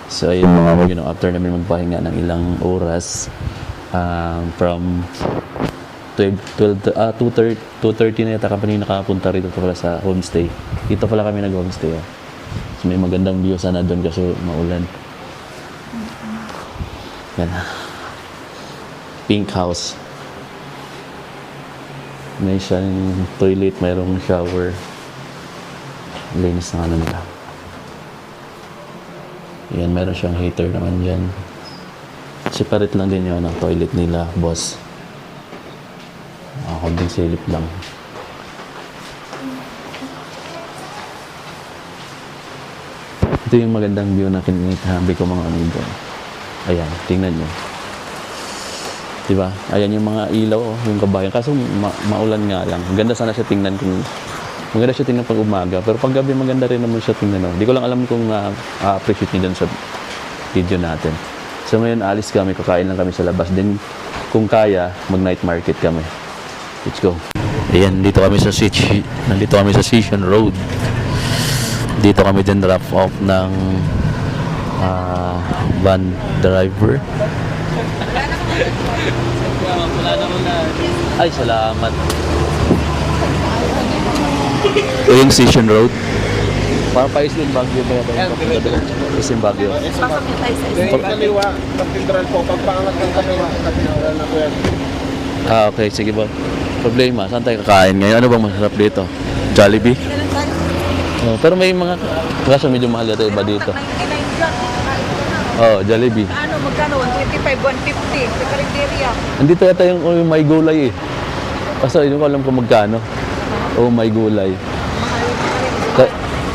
So ayun mga after namin magpahinga ng ilang oras, from 2:30 na yata kami nakapunta rito pala sa homestay. Dito pala kami nag-homestay. So may magandang view sana doon kasi maulan. Yan. Pink house. May siyang toilet, mayroong shower. Linis na nila. Yan, meron siyang heater naman dyan. Separate lang din yun ang toilet nila, boss. Konting silip lang. Ito yung magandang view na kinitabi ko mga amigo. Ayan, tingnan nyo. Diba? Ayan yung mga ilaw, yung kabayan. Kaso maulan nga lang. Maganda sana siya tingnan kung... Maganda siya tingnan pag umaga. Pero pag gabi maganda rin naman siya tingnan. Hindi ko lang alam kung appreciate niyo dun sa video natin. So ngayon alis kami, kakain lang kami sa labas. Then kung kaya, mag-night market kami. Let's go. Ayan, nandito kami sa Session Road. Dito kami din drop off ng van driver. Ay, salamat. Ito yung Session Road. Para pa Islim Baguio ba yun? Islim Baguio. Kaliwa, Cathedral po. Pagpangalat ng kaliwa, Cathedral na po yan. Okay, sige ba. Problema, saan tayo kakain ngayon? Ano bang masarap dito? Jollibee? Oh, pero may mga kaso medyo mahal yata iba dito. Oh, Jollibee. Ano, magkano? 125, 150 sa karinderya. Andito yata yung may gulay eh. Kaso hindi ko alam kung magkano. Oh, may gulay.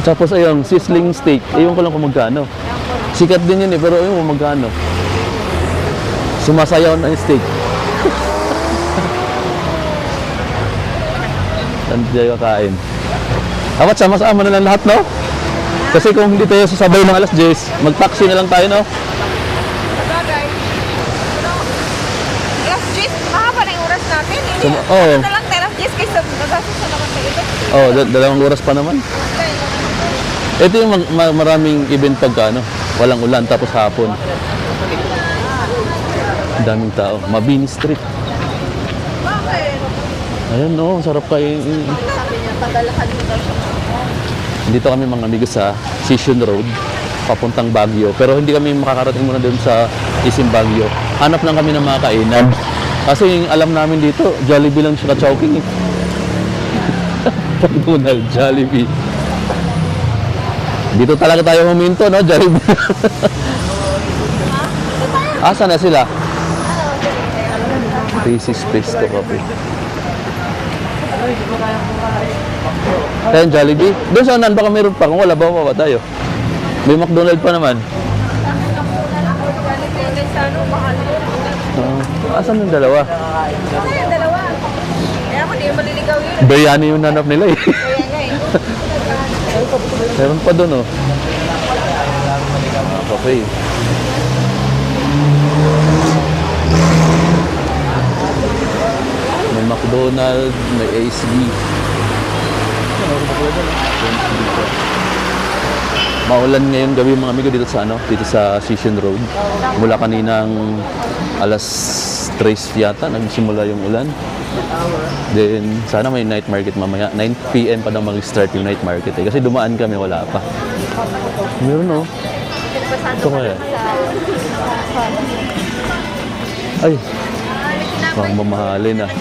Tapos ayun, sizzling steak. Ewan ko lang kung magkano. Sikat din yun eh, pero ayun kung magkano. Sumasayaw na yung steak. Saan tayo kakain? Dapat sama-sama na lang lahat, no? Kasi kung hindi tayo sasabay ng alas 10, mag-taxi na lang tayo, no? Bagay. Alas 10, mahaba na yung oras natin. Hindi, Oo. na lang tayo alas 10 kaysa nagasos na naman tayo. Oh, dalawang oras pa naman. Ito yung maraming event pagka, ano? Walang ulan, tapos hapon. Ang daming tao. Mabini Street. Bakit? Ayun, no, sarap kayo. Sabi niya, padalahan mo daw siya. Dito kami mga amigos sa Session Road, papuntang Baguio. Pero hindi kami makakarating muna doon sa Isim Baguio. Hanap lang kami ng mga kainan. Kasi yung alam namin dito, Jollibee lang siya ka-chowking eh. Pag-Donald, Jollibee. Dito talaga tayo huminto, no? Jollibee. Asa na sila? 36 peso coffee. Kaya Jollibee? Doon sa unan, baka meron pa. Kung wala, baba tayo. May McDonald's pa naman. Asan yung dalawa? Ano yung dalawa? Kaya ako, di maliligaw yun. Biryani yung nanap nila eh. Kaya nga eh. Meron pa doon oh. Okay. May McDonald's, may ASB. Maulan ngayon gabi mga amigo dito sa dito sa Session Road. Mula kaninang alas 3 yata nagsimula yung ulan. Then sana may night market mamaya. 9 PM pa daw mag-start yung night market eh. Kasi dumaan kami wala pa. Meron oh. Ito kaya. Ay. Pang mamahalin ah.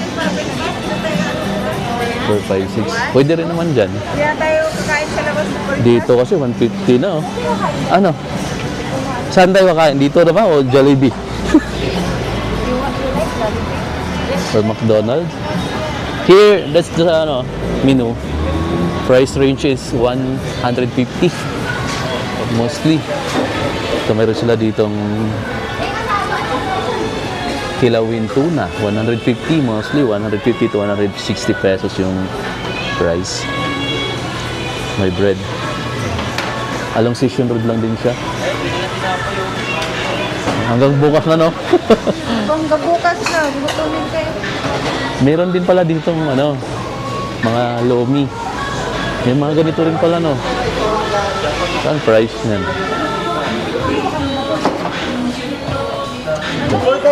456. Pwede rin naman dyan. Kaya tayo kakain sa labas. Dito kasi 150 na oh. Ano? Saan tayo kakain? Dito na ba o Jollibee? Or McDonald's? Here, that's the menu. Price range is 150 mostly. So meron sila ditong kilawin tuna, 150 mostly, 150 to 160 pesos yung price. May bread. Along Session Road lang din siya. Hanggang bukas na, no? Hanggang bukas na, gutumin kayo. Meron din pala dito mga lomi. May mga ganito rin pala, no? Saan price niyan?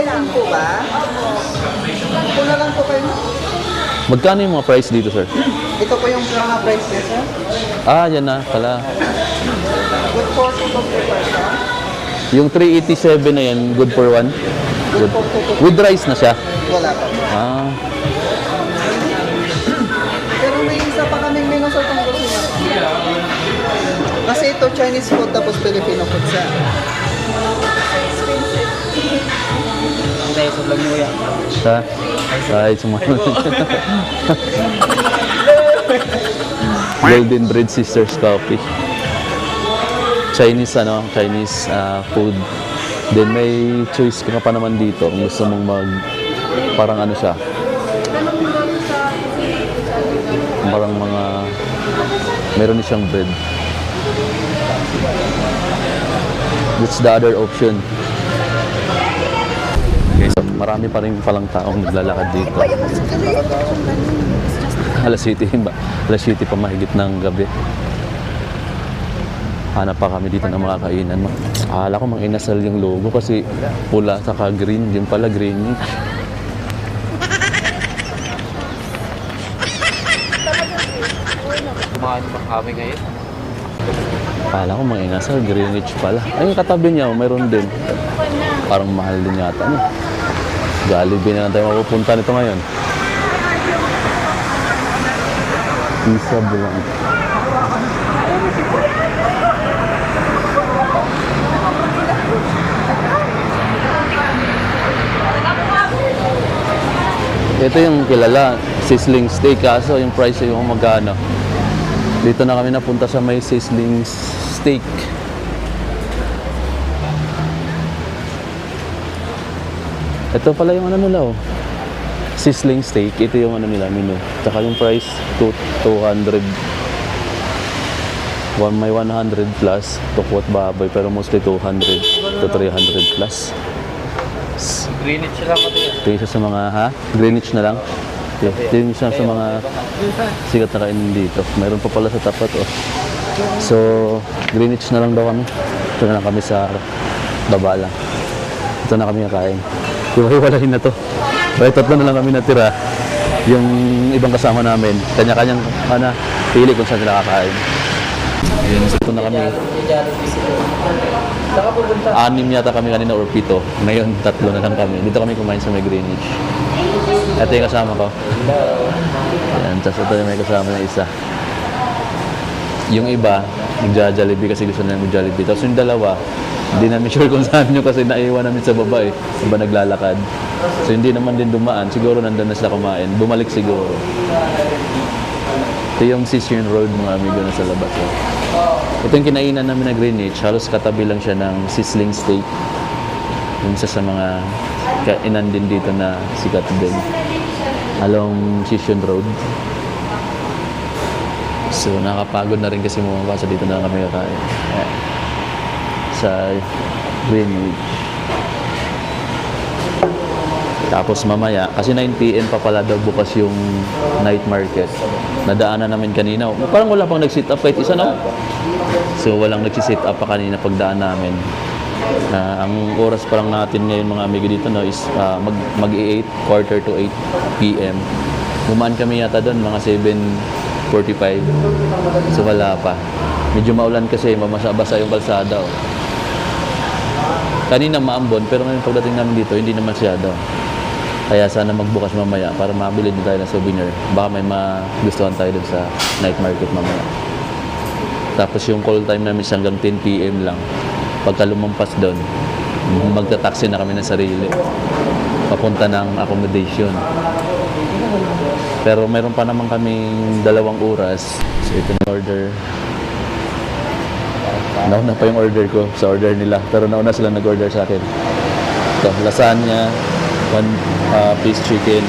Pricing po ba? Pula lang po kayo. Magkano yung mga price dito, sir? Ito po yung mga price niya, sir. Ah, yan na pala. Good for 2 per person. Yung 387 na yan, good for one? Good. With rice na siya? Wala po. Ah, Pero may isa pa kaming menu sa kung gusto niya. Kasi ito Chinese food tapos Filipino food sa. Sa vlog mo yan. sa? Kahit sumunod. Golden Bread Sisters Coffee. Chinese food. Then may choice ka pa naman dito kung gusto mong parang ano siya. Parang meron din siyang bread. That's the other option. Okay, so marami pa rin palang taong naglalakad dito. Alas 7 pa mahigit ng gabi. Hanap pa kami dito ng mga kainan. Akala ko mang inasal yung logo kasi pula saka green. Yung pala greenish. Kumain pa kami ngayon. Akala ko mang inasal, greenish pala. Ay, yung katabi niya, mayroon din. Parang mahal din yata. No? Jollibee na lang tayo mapupunta nito ngayon. Isa bulang. Ito yung kilala, sizzling steak, kaso yung price yung magkano. Dito na kami napunta sa may sizzling steak. Ito pala yung ano nila oh. Sizzling steak, ito yung ano nila menu. Tsaka yung price 200. May 100 plus tukwat baboy pero mostly 200 to 300 plus. Greenwich lang ako din. Ito yung isa sa mga Greenwich na lang. Ito yung isa sa mga sikat na kainin dito. Mayroon pa pala sa tapat oh. So Greenwich na lang daw kami. Ito na lang kami sa baba lang. Ito na kami kakain. Hiwalahin na to. Kaya tatlo na lang kami natira. Yung ibang kasama namin, kanya-kanyang pili kung saan sila kakain. Yun, ito na kami. Anim yata kami kanina or 7. Ngayon, 3 na lang kami. Dito kami kumain sa may Greenwich. Ito yung kasama ko. Ayan, tapos ito yung may kasama na isa. Yung iba, nagja-Jollibee kasi gusto nila mag-Jollibee. Tapos yung dalawa, hindi namin sure kung saan nyo kasi naiwan namin sa baba eh. Iba naglalakad. So hindi naman din dumaan. Siguro nandun na sila kumain. Bumalik siguro. Ito yung Sisyon Road mga amigo na sa labas. Oh. Ito yung kinainan namin na Greenwich. Halos katabi lang siya ng sizzling steak. Yung isa sa mga kainan din dito na sikat din. Along Sisyon Road. So nakapagod na rin kasi bumabasa dito na kami kakain. Sa Greenwich. Tapos mamaya, kasi 9 PM pa pala daw bukas yung night market. Nadaanan namin kanina. Parang wala pang nag-sit up kahit isa na. So walang nag-sit up pa kanina pagdaan namin. Ang oras pa lang natin ngayon mga amigo dito no, is mag-8, quarter to 8 PM. Bumaan kami yata doon mga 7:45. So wala pa. Medyo maulan kasi mamasa-basa yung kalsada. Oh. Kanina maambon pero ngayon pagdating namin dito hindi naman masyado. Kaya sana magbukas mamaya para mabili din tayo ng souvenir. Baka may magustuhan tayo dun sa night market mamaya. Tapos yung call time namin hanggang 10 PM lang. Pagka lumampas doon, magta-taxi na kami ng sarili. Papunta ng accommodation. Pero meron pa naman kaming 2 oras. So ito na order. Nauna pa yung order ko sa order nila. Pero nauna sila nag-order sa akin. Ito, lasagna, 1 piece chicken,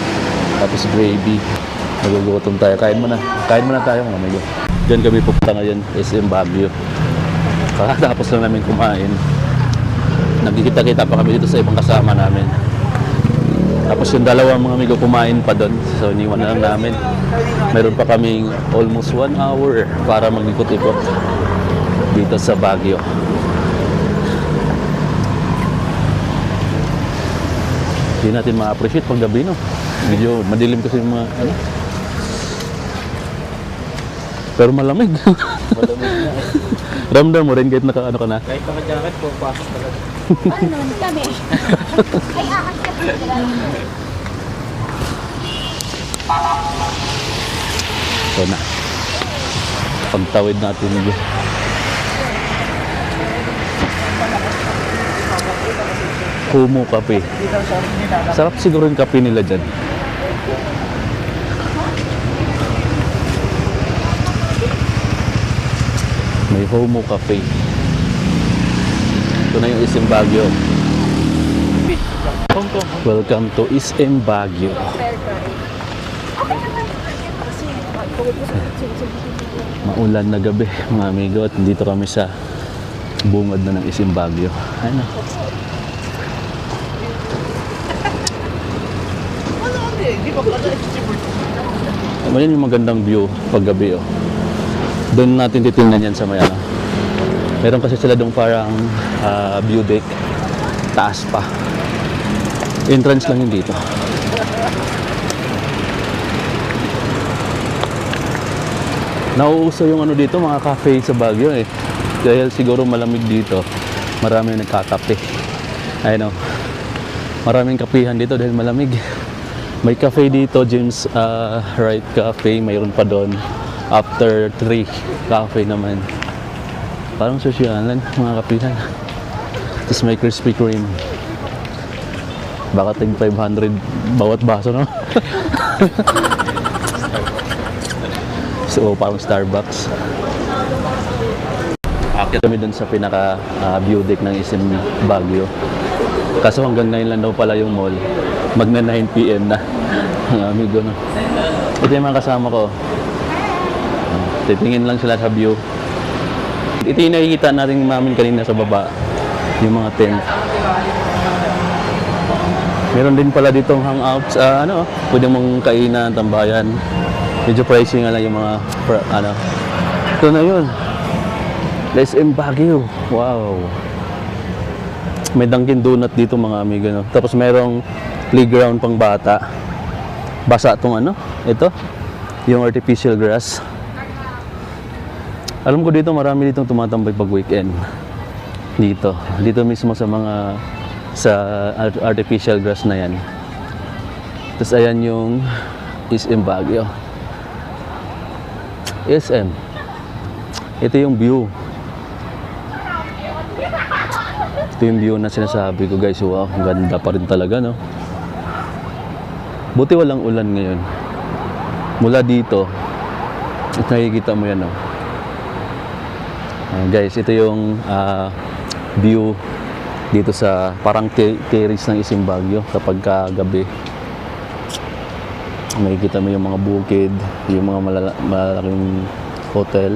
tapos gravy. Nagugutom tayo. Kain muna tayo mga amigo. Diyan kami pupunta ngayon, SM Baguio. Kakatapos lang namin kumain. Nagkikita-kita pa kami dito sa ibang kasama namin. Tapos yung 2 mga amigo kumain pa doon. So iniwan na lang namin. Meron pa kaming almost 1 hour para mag-ikot-ikot dito sa Baguio. Hindi natin ma-appreciate pag gabi, no? Medyo madilim kasi yung mga, ano. Pero malamig. Malamig na. Ramdam mo rin kahit naka-ano ka na. Kahit naka-jacket po, pasok talaga. Ano, kami. Ay, ahas ka pa. Ito na. Pagtawid natin. Kumu kape. Sarap siguro yung kape nila dyan. May Homo Cafe. Ito na yung SM Baguio. Welcome to SM Baguio. Maulan na gabi mga amigo at dito kami sa bungad na ng SM Baguio. Ano? Ayan yung magandang view pag gabi oh. Doon natin titingnan yan sa may ano. Meron kasi sila doon parang view deck. Taas pa. Entrance lang yun dito. Nauuso yung ano dito, mga cafe sa Baguio eh. Dahil siguro malamig dito. Maraming nagkakape. Ayun oh. Maraming kapihan dito dahil malamig. May cafe dito, James Wright Cafe. Mayroon pa doon. After 3 cafe naman. Parang sosyalan, mga kapihan. Tapos may Krispy Kreme. Baka tig 500 bawat baso, no? So, parang Starbucks. Akit kami dun sa pinaka view deck ng SM Baguio. Kaso hanggang ngayon lang daw pala yung mall. Magna 9 PM na. Ang amigo, no? Ito yung mga kasama ko. Titingin lang sila sa view. Ito yung nakikita natin namin kanina sa baba. Yung mga tent. Meron din pala ditong hangouts. Pwede mong kainan, tambayan. Medyo pricey nga lang yung mga, Ito na yun. SM Baguio. Wow. May Dunkin Donut dito mga amigo. No? Tapos merong playground pang bata. Basa tong ito. Yung artificial grass. Alam ko dito marami ditong tumatambay pag weekend. Dito mismo sa mga artificial grass na yan. Tapos ayan yung SM Baguio. SM. Ito yung view. Ito yung view na sinasabi ko guys. Wow, ang ganda pa rin talaga, no? Buti walang ulan ngayon. Mula dito, nakikita mo yan, no? Guys, ito yung view dito sa parang terrace ng SM Baguio kapag gabi. Makikita mo yung mga bukid, yung mga malaking hotel.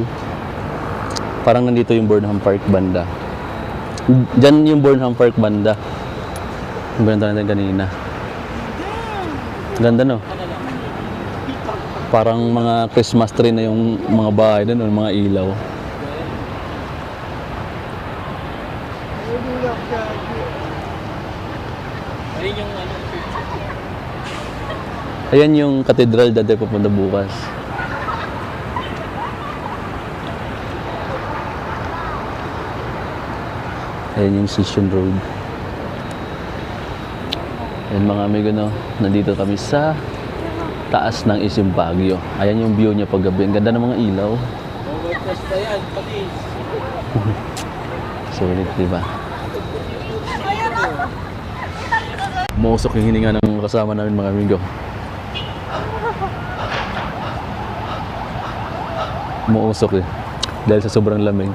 Parang nandito yung Burnham Park banda. Diyan yung Burnham Park banda. Yung banda natin kanina. Ganda, no? Parang mga Christmas tree na yung mga bahay doon, mga ilaw. Ayan yung cathedral dati pupunta bukas. Ayan yung Station Road. Ayan mga amigo, no? Nandito kami sa taas ng SM Baguio. Ayan yung view niya pag gabi. Ang ganda ng mga ilaw. Sulit, diba? Mausok yung hininga ng kasama namin mga amigo. Mausok eh. Dahil sa sobrang lamig.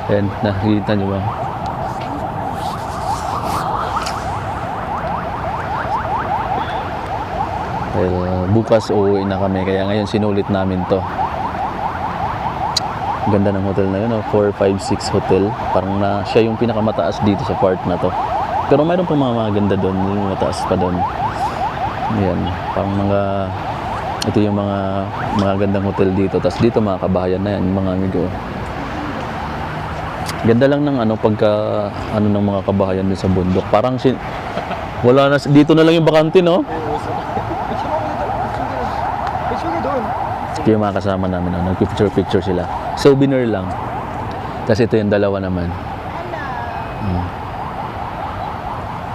Ayan, nakikita nyo ba? Dahil bukas uuwi na kami, kaya ngayon sinulit namin to. Ganda ng hotel na yun, 4, 5, 6 hotel. Parang siya yung pinakamataas dito sa part na to. Pero mayroon pang mga maganda doon, yung mataas pa doon. Ayan, parang ito yung mga gandang hotel dito. Tapos dito mga kabahayan na yan, mga amigo. Ganda lang ng ano pagka ano ng mga kabahayan din sa bundok. Parang wala na dito na lang yung bakante, no? Kaya yung mga kasama namin, ano, nag-picture sila. Souvenir lang. Kasi ito yung dalawa naman.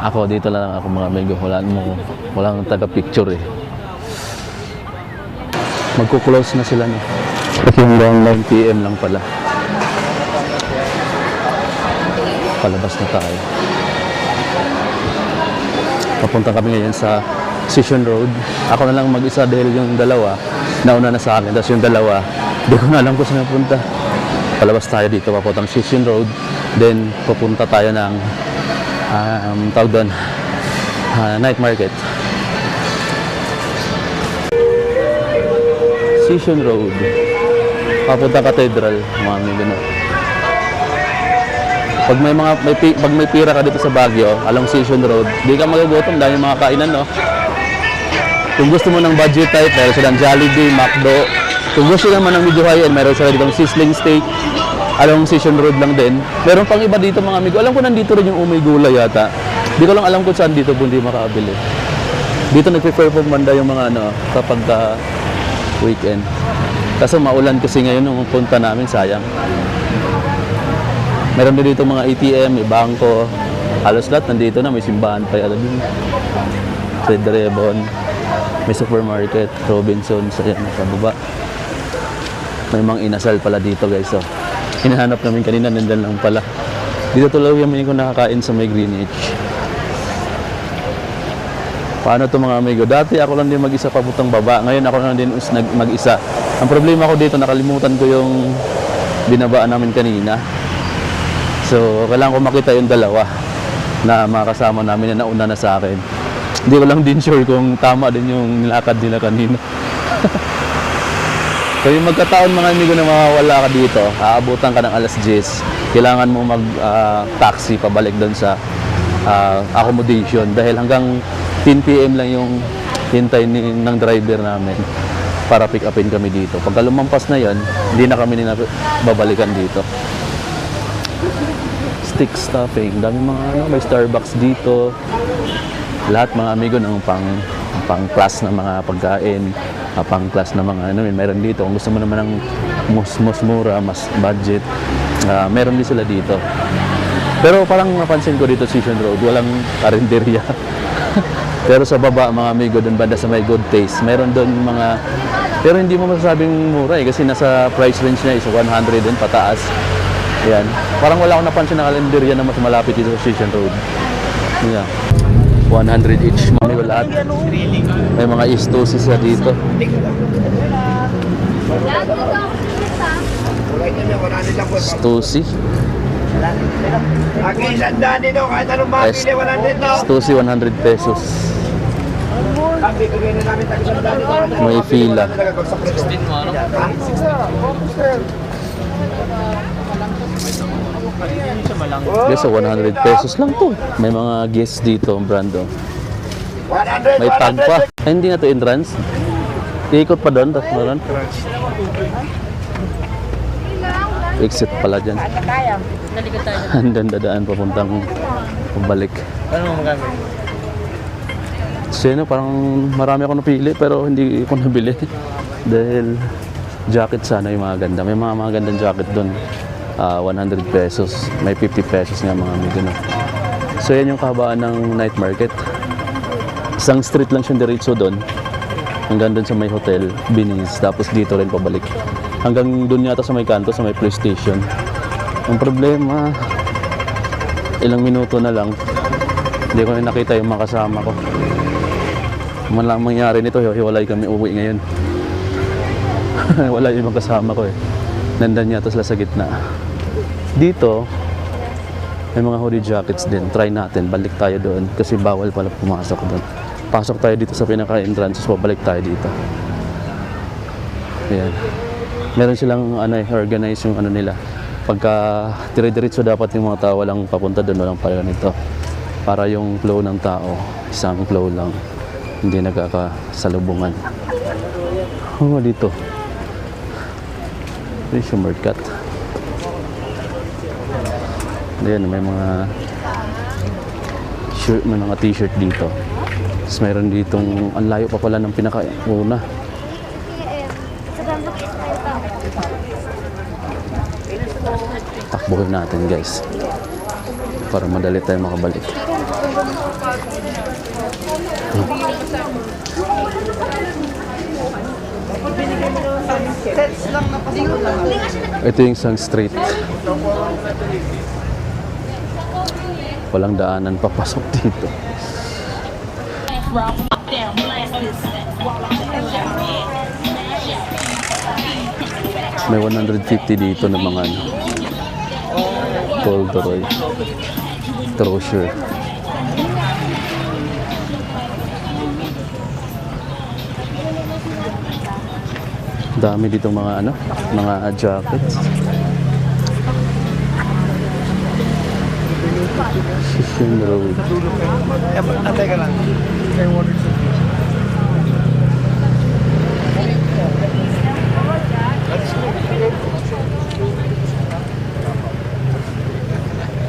Ako, dito lang ako mga amigo. Walang taga-picture eh. Magko-close na sila, no? Kasi hanggang 9 PM lang pala. Palabas na tayo. Papunta kami ngayon sa Session Road. Ako na lang mag-isa dahil yung dalawa nauna na sa akin. Tapos yung dalawa, di ko na alam kung saan napunta. Palabas tayo dito, papuntang Session Road. Then, pupunta tayo ng tawag doon, night market. Session Road. Papunta Cathedral, mga amigo na. Pag may pira ka dito sa Baguio, along Session Road, di ka magugutom dahil yung mga kainan, no? Kung gusto mo ng budget type, meron silang Jollibee, McDo. Kung gusto naman ng medyo high-end, meron sila ditong sizzling steak. Along Session Road lang din. Meron pang iba dito mga amigo. Alam ko nandito rin yung Umay Gulay yata. Di ko lang alam kung saan dito kung di makakabili. Dito nagpe-perform banda yung mga ano, kapag weekend. Kaso maulan kasi ngayon nung punta namin, sayang. Meron din dito mga ATM, may bangko. Halos lahat nandito na, may simbahan pa yata din. Red Ribbon. May supermarket, Robinsons, ayan, sa baba. May mga inasal pala dito guys. So, hinahanap namin kanina, nandan lang pala. Dito tuloy yung ko nakakain sa may Greenwich. Paano to mga amigo? Dati ako lang din mag-isa papuntang baba. Ngayon ako lang din mag-isa. Ang problema ko dito, nakalimutan ko yung binabaan namin kanina. So, kailangan ko makita yung dalawa na mga kasama namin na nauna na sa akin. Hindi ko lang din sure kung tama din yung nilakad nila kanina. So yung magkataon mga amigo na mawawala ka dito, aabutan ka ng alas 10, kailangan mo mag-taxi pabalik doon sa accommodation dahil hanggang 10 PM lang yung hintay ng driver namin para pick upin kami dito. Pagka lumampas na yan, hindi na kami babalikan dito. Stick stuffing, dami mga ano, may Starbucks dito. Lahat mga amigo ng pang-class na mga pagkain, pang-class na mga ano, meron dito. Kung gusto mo naman ng mas mura, mas budget, meron din sila dito. Pero parang napansin ko dito Session Road, walang karinderya. Pero sa baba mga amigo, doon banda sa may Good Taste, meron doon mga, pero hindi mo masasabing mura eh, kasi nasa price range niya is 100 din pataas. Ayan. Parang wala akong napansin na karinderya na mas malapit dito sa Session Road. Yeah. 100 each, mami ko lahat. May mga istosis na dito. Stosi. Stosi 100 pesos. May fila. Yes, so 100 pesos lang to. May mga guests dito, brando. May tag pa. Ay, hindi na to entrance. Iikot pa doon, tapos meron. Exit pala dyan. Andan dadaan papuntang pabalik. Ano mo magamit? So yun, parang marami ako napili pero hindi ko nabili. Dahil jacket sana yung mga ganda. May mga gandang jacket doon. 100 pesos. May 50 pesos nga mga amigo na. So yan yung kahabaan ng night market. Isang street lang siyang diretso doon. Hanggang doon sa may hotel, Binis. Tapos dito rin pabalik. Hanggang doon yata sa may kanto, sa may police station. Ang problema, ilang minuto na lang, hindi ko na nakita yung mga kasama ko. Man lang mangyari nito, hiwalay kami uwi ngayon. Wala yung mga kasama ko eh. Nandan yata sila sa gitna. Dito, may mga hoodie jackets din. Try natin, balik tayo doon kasi bawal pala pumasok doon. Pasok tayo dito sa pinaka-entrance, pabalik tayo dito. Ayan. Meron silang organize yung nila. Pagka dire-diretso dapat yung mga tao walang papunta doon, walang pala nito. Para yung flow ng tao, isang flow lang. Hindi nagkakasalubungan. Oh, dito. Ito yung shortcut. Ayan, may mga shirt, may mga t-shirt dito. Tapos mayroon ditong, ang layo pa pala ng pinaka-una. Takbuhin natin guys. Para madali tayo makabalik. Sets lang na pasok. Ito yung isang street. Walang daanan papasok dito. May 150 dito na mga ano, Goldroy, Trosure. Dami dito mga ano, mga jackets. Shishin Road. Teka lang.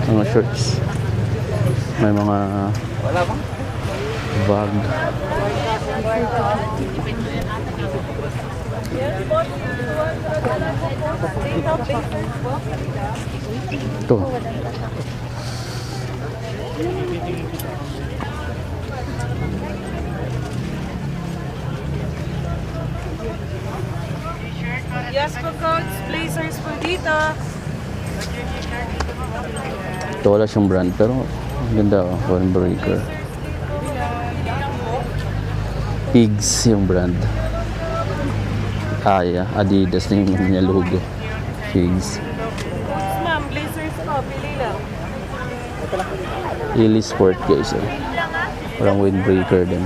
Mga shirts. May mga bag. Ito. Yes po, coach. Blazers po dito. Ito wala siyang brand pero ang ganda oh. Windbreaker. Pigs yung brand. Yeah. Adidas na yung niya logo. Pigs. Ma'am, Blazers po. Pili lang. Illy Sport guys. Eh. Parang windbreaker din.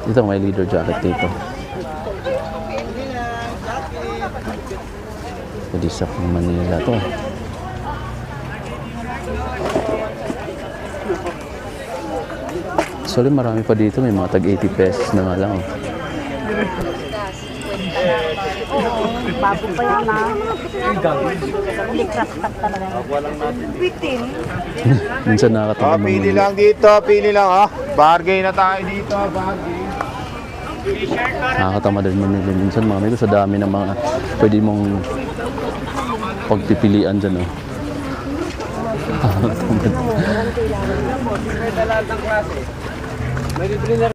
Ito may leader jacket dito. Pwede sa Manila to. Actually marami pa dito. May mga tag 80 pesos na nga lang. Oh. Bago pa yan na. Hindi crack-crack talaga. Bitin. Minsan nakakatawa Oh, pili lang dito, pili lang oh. Bargain na tayo dito, bargain. Nakakatama din mamili. Minsan mga amigo sa dami ng mga pwede mong pagpipilian dyan. Oh. May lahat ng klase. May libre na